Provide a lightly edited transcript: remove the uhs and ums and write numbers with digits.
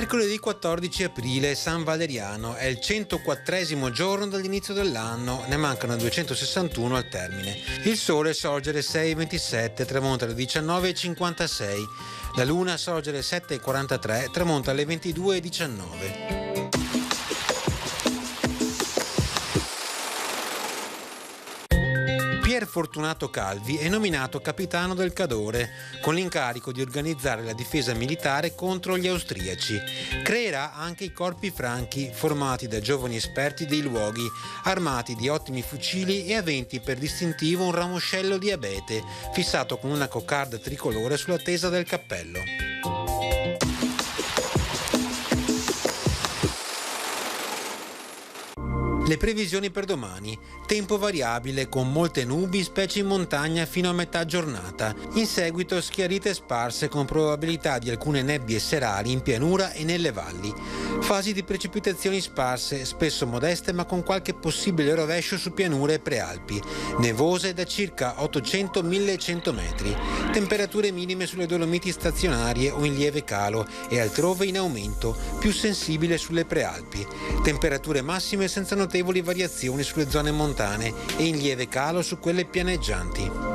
Mercoledì 14 aprile, San Valeriano, è il 104° giorno dall'inizio dell'anno, ne mancano 261 al termine. Il sole sorge alle 6:27, tramonta alle 19:56. La luna sorge alle 7:43, tramonta alle 22:19. Pier Fortunato Calvi è nominato capitano del Cadore, con l'incarico di organizzare la difesa militare contro gli austriaci. Creerà anche i corpi franchi, formati da giovani esperti dei luoghi, armati di ottimi fucili e aventi per distintivo un ramoscello di abete, fissato con una coccarda tricolore sulla tesa del cappello. Le previsioni per domani: tempo variabile con molte nubi, specie in montagna fino a metà giornata. In seguito schiarite sparse con probabilità di alcune nebbie serali in pianura e nelle valli. Fasi di precipitazioni sparse, spesso modeste ma con qualche possibile rovescio su pianure e prealpi. Nevose da circa 800-1100 metri. Temperature minime sulle Dolomiti stazionarie o in lieve calo e altrove in aumento, più sensibile sulle prealpi. Temperature massime senza notevoli variazioni sulle zone montane e in lieve calo su quelle pianeggianti.